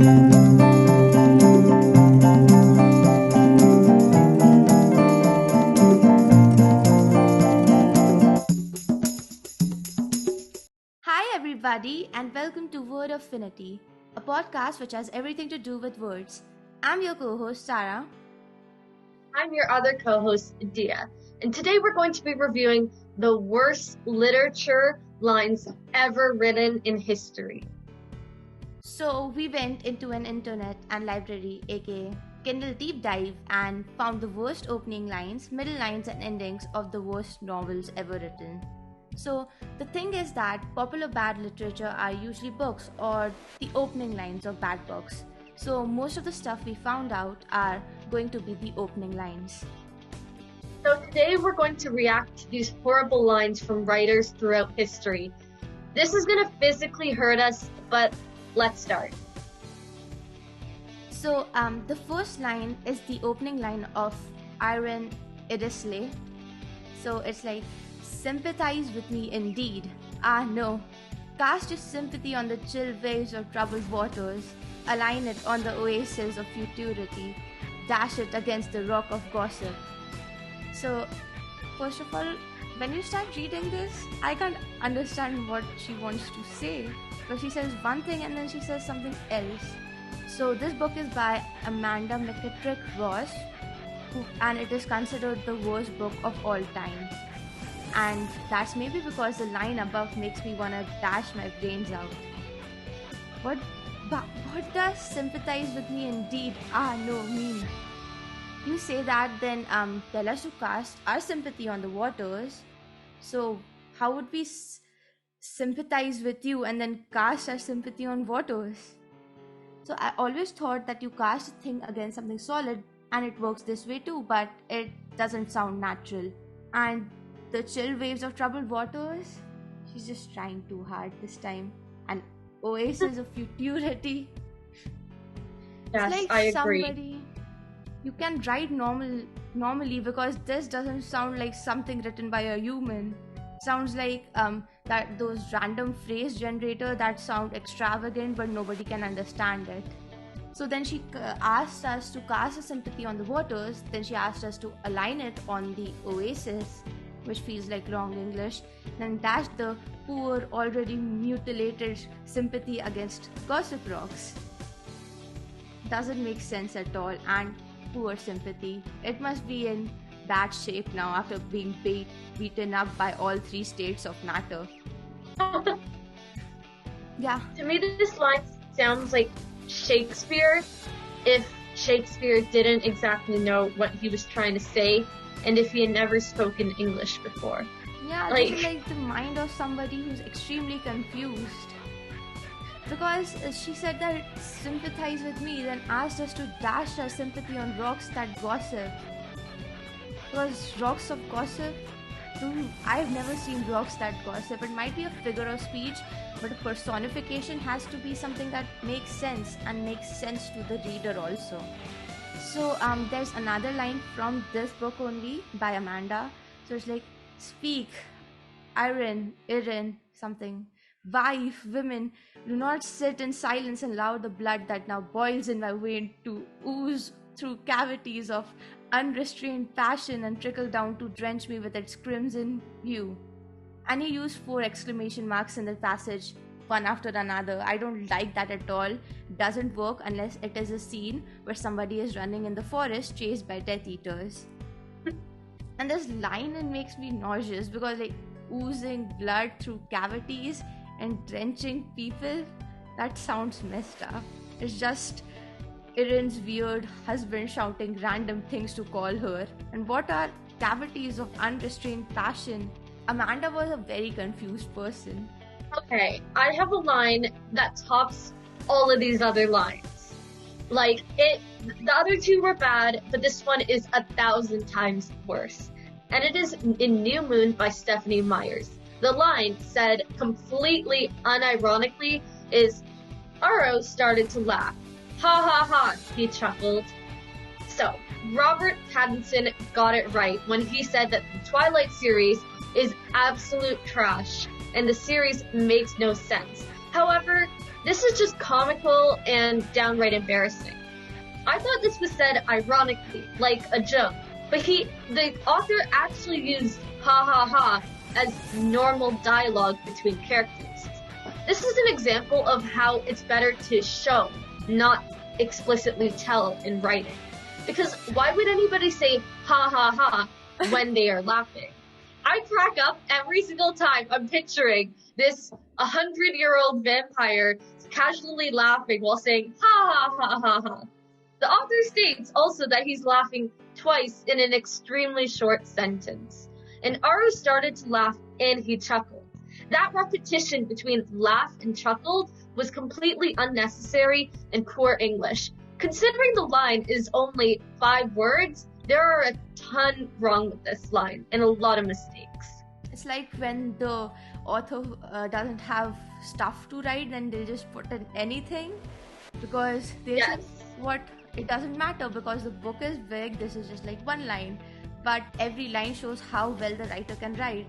Hi, everybody, and welcome to Word Affinity, a podcast which has everything to do with words. I'm your co host, Sarah. I'm your other co-host, Diya, and today we're going to be reviewing the worst literature lines ever written in history. So, we went into an internet and library, aka Kindle deep dive, and found the worst opening lines, middle lines, and endings of the worst novels ever written. So, the thing is that popular bad literature are usually books or the opening lines of bad books. So, most of the stuff we found out are going to be the opening lines. So today we're going to react to these horrible lines from writers throughout history. This is going to physically hurt us, but let's start. So, the first line is the opening line of Iron Idisley. So, it's like, sympathize with me indeed. Ah, no. Cast your sympathy on the chill waves of troubled waters. Align it on the oasis of futurity. Dash it against the rock of gossip. So, first of all, when you start reading this, I can't understand what she wants to say. Because she says one thing and then she says something else. So, this book is by Amanda McKittrick Ross, and it is considered the worst book of all time. And that's maybe because the line above makes me want to dash my brains out. What does sympathize with me indeed? Ah, no, mean. You say that, then tell us to cast our sympathy on the waters. So how would we sympathize with you and then cast our sympathy on waters? So I always thought that you cast a thing against something solid and it works this way too, but it doesn't sound natural. And the chill waves of troubled waters, she's just trying too hard this time. An oasis of futurity. Yes, It's like I agree. somebody you can write normally, because this doesn't sound like something written by a human. Sounds like that those random phrase generator that sound extravagant but nobody can understand it. So then she asked us to cast a sympathy on the waters. Then she asked us to align it on the oasis, which feels like wrong English. Then dash the poor, already mutilated sympathy against gossip rocks. Doesn't make sense at all. And poor sympathy, it must be in bad shape now after being beaten up by all three states of matter. Yeah. To me, this line sounds like Shakespeare if Shakespeare didn't exactly know what he was trying to say and if he had never spoken English before. Yeah, this is like the mind of somebody who's extremely confused. Because she said that sympathize with me, then asked us to dash our sympathy on rocks that gossip. Because rocks of gossip? I've never seen rocks that gossip. It might be a figure of speech, but a personification has to be something that makes sense and makes sense to the reader also. So there's another line from this book only by Amanda. So it's like, speak, Iron, something. Wife, women, do not sit in silence and allow the blood that now boils in my vein to ooze through cavities of unrestrained passion and trickle down to drench me with its crimson hue. And he used 4 exclamation marks in the passage, one after another. I don't like that at all. It doesn't work unless it is a scene where somebody is running in the forest chased by Death Eaters. And this line, it makes me nauseous because like oozing blood through cavities and drenching people, that sounds messed up. It's just Iren's weird husband shouting random things to call her. And what are cavities of unrestrained passion? Amanda was a very confused person. Okay, I have a line that tops all of these other lines. Like, the other two were bad, but this one is 1,000 times worse. And it is in New Moon by Stephanie Myers. The line, said completely unironically, is, Aro started to laugh. Ha ha ha, he chuckled. So, Robert Pattinson got it right when he said that the Twilight series is absolute trash and the series makes no sense. However, This is just comical and downright embarrassing. I thought this was said ironically, like a joke, but the author actually used ha ha ha as normal dialogue between characters. This is an example of how it's better to show, not explicitly tell in writing. Because why would anybody say ha ha ha when they are laughing? I crack up every single time I'm picturing this 100-year-old vampire casually laughing while saying ha ha ha ha ha. The author states also that he's laughing twice in an extremely short sentence. And Aru started to laugh and he chuckled. That repetition between laugh and chuckled was completely unnecessary and poor English. Considering the line is only 5 words, there are a ton wrong with this line and a lot of mistakes. It's like when the author doesn't have stuff to write, then they'll just put in anything because it doesn't matter because the book is big. This is just like one line, but every line shows how well the writer can write.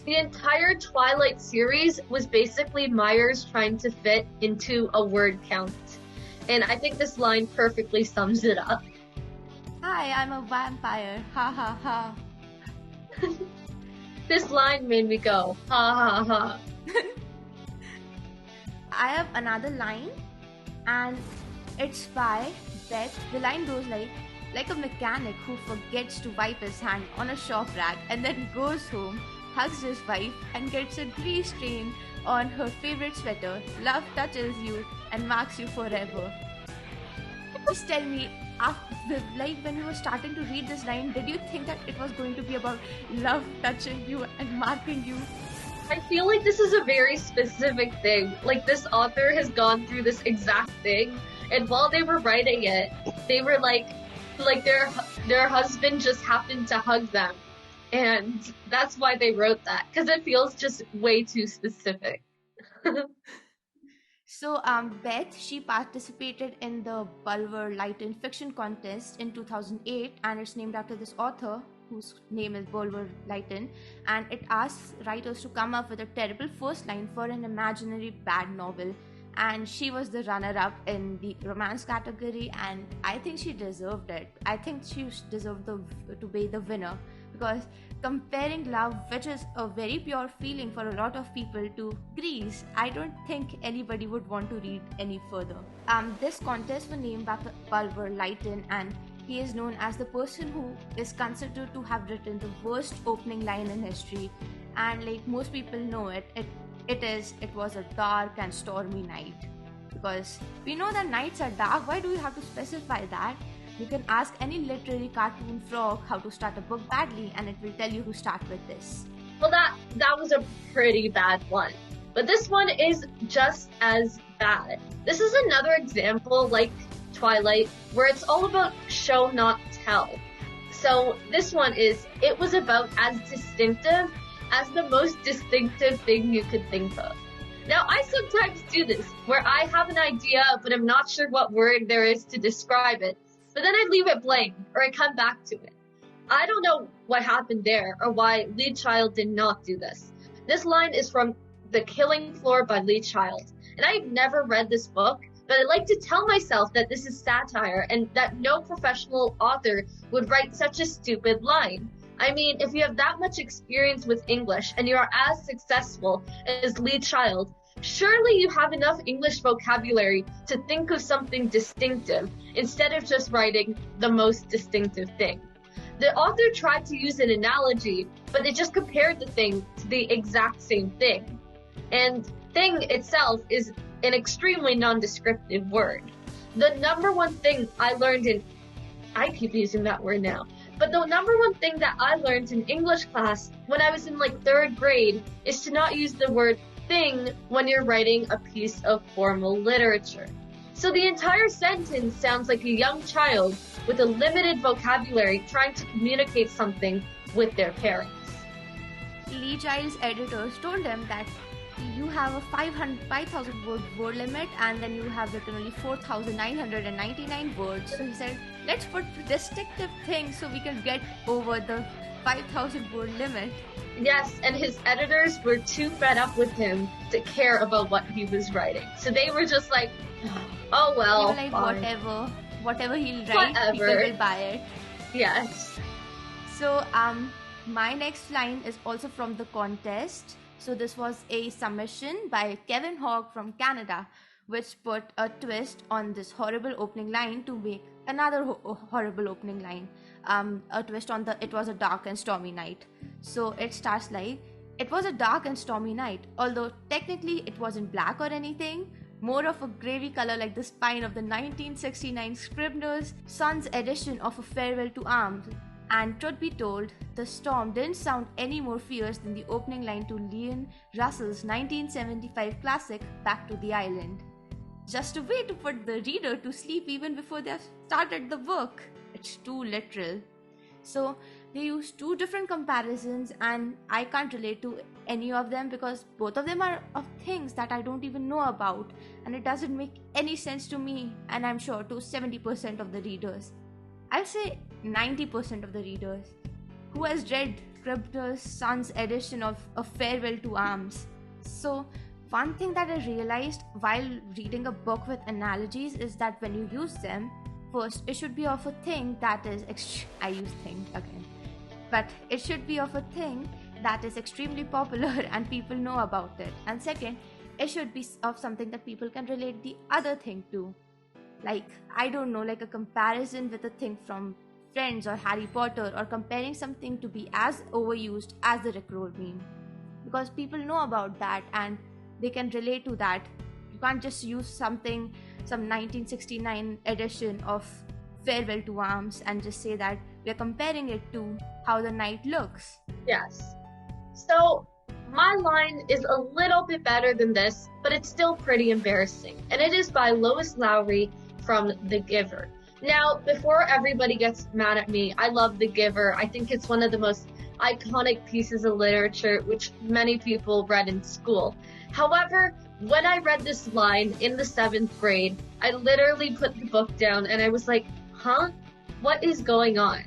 The entire Twilight series was basically Myers trying to fit into a word count. And I think this line perfectly sums it up. Hi, I'm a vampire. Ha ha ha. This line made me go, ha ha ha. I have another line, and it's by Beth. The line goes like a mechanic who forgets to wipe his hand on a shop rack and then goes home, hugs his wife, and gets a grease stain on her favorite sweater. Love touches you and marks you forever. Just tell me, when you were starting to read this line, did you think that it was going to be about love touching you and marking you? I feel like this is a very specific thing. Like, this author has gone through this exact thing, and while they were writing it, they were like their husband just happened to hug them, and that's why they wrote that, because it feels just way too specific. So, Beth, she participated in the Bulwer Lytton fiction contest in 2008, and it's named after this author whose name is Bulwer Lytton, and it asks writers to come up with a terrible first line for an imaginary bad novel, and she was the runner-up in the romance category, and I think she deserved it. I think she deserved to be the winner, because comparing love, which is a very pure feeling for a lot of people, to grease, I don't think anybody would want to read any further. This contest was named after Bulwer Lytton, and he is known as the person who is considered to have written the worst opening line in history. And like most people know it was a dark and stormy night. Because we know that nights are dark, why do you have to specify that? You can ask any literary cartoon frog how to start a book badly, and it will tell you to start with this. Well, that was a pretty bad one. But this one is just as bad. This is another example, like Twilight, where it's all about show, not tell. So this one it was about as distinctive as the most distinctive thing you could think of. Now, I sometimes do this, where I have an idea, but I'm not sure what word there is to describe it. But then I leave it blank, or I come back to it. I don't know what happened there, or why Lee Child did not do this. This line is from The Killing Floor by Lee Child. And I've never read this book, but I like to tell myself that this is satire, and that no professional author would write such a stupid line. I mean, if you have that much experience with English, and you are as successful as Lee Child, surely you have enough English vocabulary to think of something distinctive, instead of just writing the most distinctive thing. The author tried to use an analogy, but they just compared the thing to the exact same thing. And thing itself is an extremely non-descriptive word. The number one thing I learned I keep using that word now, but the number one thing that I learned in English class when I was in like 3rd grade is to not use the word thing when you're writing a piece of formal literature. So the entire sentence sounds like a young child with a limited vocabulary trying to communicate something with their parents. Lee Child's editors told him that you have a 5,000 word limit, and then you have written only 4,999 words. So he said, let's put distinctive things so we can get over the 5,000 word limit. Yes, and his editors were too fed up with him to care about what he was writing. So they were just like, oh well, they were like, fine. whatever he'll write, people will buy it. Yes. So my next line is also from the contest. So this was a submission by Kevin Hogg from Canada, which put a twist on this horrible opening line to make another horrible opening line. A twist on it was a dark and stormy night. So it starts like, it was a dark and stormy night, although technically it wasn't black or anything, more of a gravy color like the spine of the 1969 Scribner's Sons edition of A Farewell to Arms. And truth be told, the storm didn't sound any more fierce than the opening line to Leon Russell's 1975 classic Back to the Island. Just a way to put the reader to sleep even before they have started the book. It's too literal. So they use two different comparisons, and I can't relate to any of them because both of them are of things that I don't even know about, and it doesn't make any sense to me, and I'm sure to 70% of the readers. I'll say 90% of the readers. Who has read Scribner's Sons edition of A Farewell to Arms? So one thing that I realized while reading a book with analogies is that when you use them, first, it should be of a thing that is I use thing again. But it should be of a thing that is extremely popular and people know about it. And second, it should be of something that people can relate the other thing to. Like, I don't know, like a comparison with a thing from Friends or Harry Potter, or comparing something to be as overused as the Rickroll meme. Because people know about that and they can relate to that. You can't just use some 1969 edition of Farewell to Arms and just say that we're comparing it to how the night looks. Yes. So my line is a little bit better than this, but it's still pretty embarrassing. And it is by Lois Lowry from The Giver. Now, before everybody gets mad at me, I love The Giver. I think it's one of the most iconic pieces of literature which many people read in school. However, when I read this line in the 7th grade, I literally put the book down and I was like, huh? What is going on?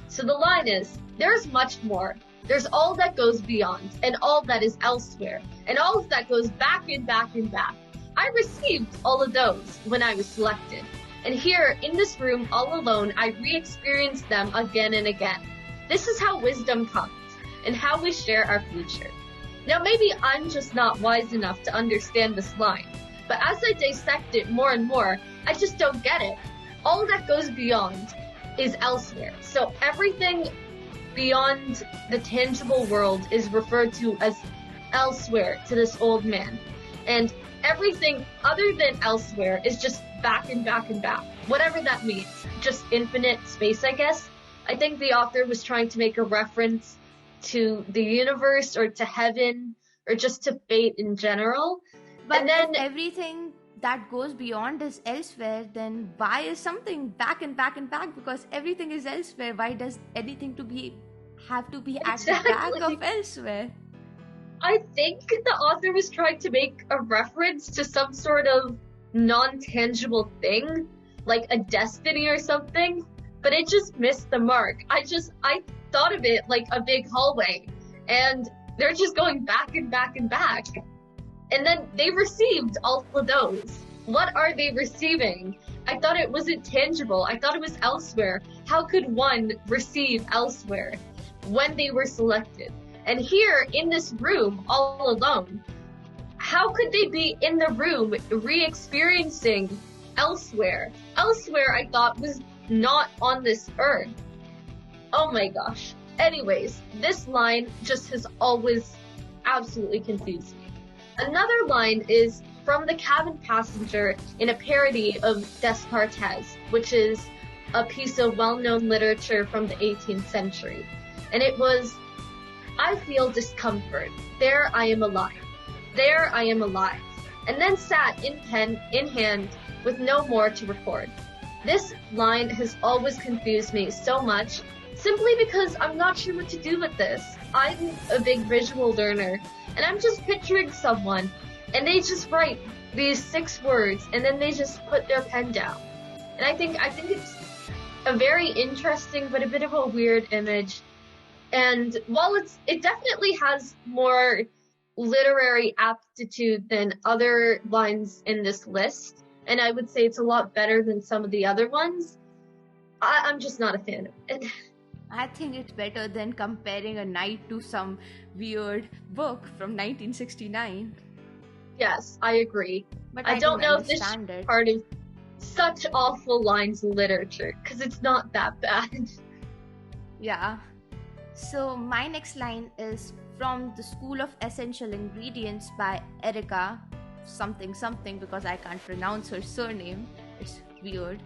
So the line is, there's much more. There's all that goes beyond, and all that is elsewhere, and all that goes back and back and back. I received all of those when I was selected. And here, in this room, all alone, I re-experienced them again and again. This is how wisdom comes, and how we share our future. Now, maybe I'm just not wise enough to understand this line, but as I dissect it more and more, I just don't get it. All that goes beyond is elsewhere. So everything beyond the tangible world is referred to as elsewhere to this old man. And everything other than elsewhere is just back and back and back. Whatever that means. Just infinite space, I guess. I think the author was trying to make a reference to the universe or to heaven or just to fate in general. But and then if everything that goes beyond is elsewhere, then why is something back and back and back? Because everything is elsewhere. Why does anything have to be at the back of elsewhere? I think the author was trying to make a reference to some sort of non-tangible thing, like a destiny or something, but it just missed the mark. I thought of it like a big hallway, and they're just going back and back and back. And then they received all of those. What are they receiving? I thought it wasn't tangible. I thought it was elsewhere. How could one receive elsewhere when they were selected? And here in this room, all alone, how could they be in the room re-experiencing elsewhere? Elsewhere, I thought, was not on this earth. Oh my gosh. Anyways, this line just has always absolutely confused me. Another line is from The Cabin Passenger in a parody of Descartes, which is a piece of well-known literature from the 18th century. And it was, I feel discomfort. There I am alive. There I am alive. And then sat in pen in hand with no more to record. This line has always confused me so much simply because I'm not sure what to do with this. I'm a big visual learner, And I'm just picturing someone, and they just write these 6 words, and then they just put their pen down. And I think it's a very interesting but a bit of a weird image. And while it definitely has more literary aptitude than other lines in this list, and I would say it's a lot better than some of the other ones, I'm just not a fan of it. I think it's better than comparing a night to some weird book from 1969. Yes, I agree. But I don't know if this understand it. part of such awful lines in literature, because it's not that bad. Yeah. So my next line is from The School of Essential Ingredients by Erica something something, because I can't pronounce her surname. It's weird.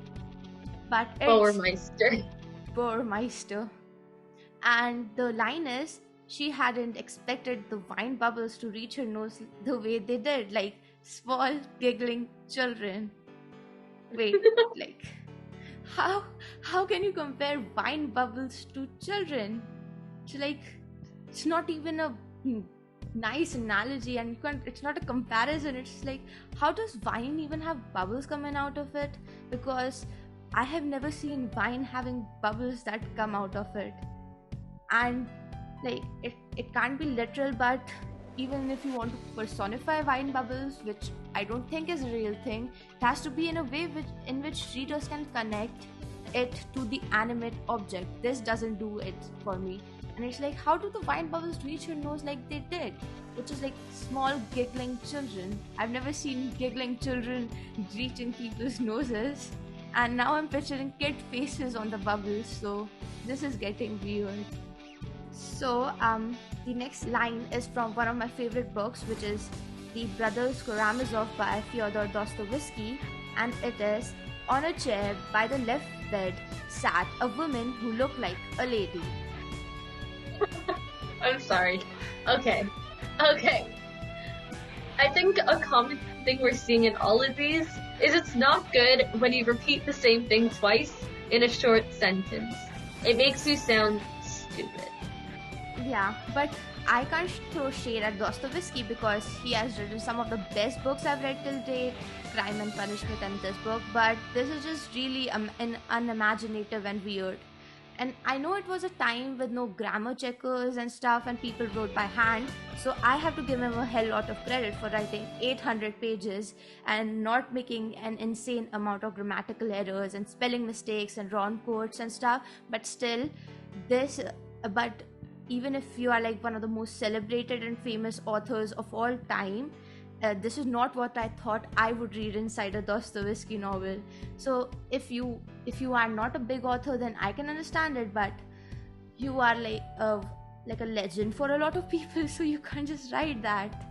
But it's Burmeister. And the line is, she hadn't expected the wine bubbles to reach her nose the way they did, like small giggling children. Wait, like how can you compare wine bubbles to children? It's not even a nice analogy, and it's not a comparison. It's like, how does wine even have bubbles coming out of it? Because I have never seen wine having bubbles that come out of it. And like, it can't be literal, but even if you want to personify wine bubbles, which I don't think is a real thing, it has to be in a way in which readers can connect it to the animate object. This doesn't do it for me. And it's like, how do the wine bubbles reach your nose like they did? Which is like small giggling children. I've never seen giggling children reaching people's noses. And now I'm picturing kid faces on the bubbles, so this is getting weird. So, the next line is from one of my favorite books, which is The Brothers Karamazov by Fyodor Dostoevsky, and it is, on a chair by the left bed sat a woman who looked like a lady. I'm sorry. Okay. I think a common thing we're seeing in all of these is it's not good when you repeat the same thing twice in a short sentence. It makes you sound stupid. Yeah, but I can't throw shade at Dostoevsky because he has written some of the best books I've read till date, Crime and Punishment and this book, but this is just really unimaginative and weird. And I know it was a time with no grammar checkers and stuff, and people wrote by hand, so I have to give him a hell lot of credit for writing 800 pages and not making an insane amount of grammatical errors and spelling mistakes and wrong quotes and stuff. But still, but even if you are like one of the most celebrated and famous authors of all time, this is not what I thought I would read inside a Dostoevsky novel. So if you are not a big author, then I can understand it, but you are like a legend for a lot of people, so you can't just write that.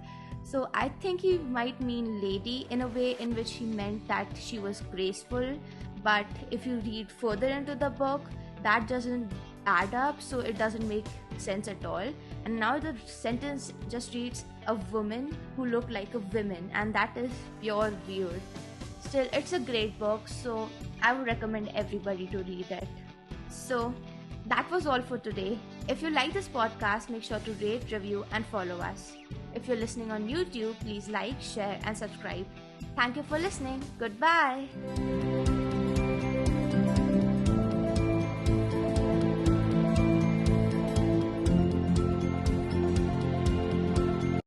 So I think he might mean lady in a way in which he meant that she was graceful, but if you read further into the book, that doesn't add up, so it doesn't make sense at all. And now the sentence just reads a woman who looked like a woman, and that is pure weird. Still, it's a great book, so I would recommend everybody to read it. So that was all for today. If you like this podcast, make sure to rate, review and follow us. If you're listening on YouTube, please like, share and subscribe. Thank you for listening. Goodbye.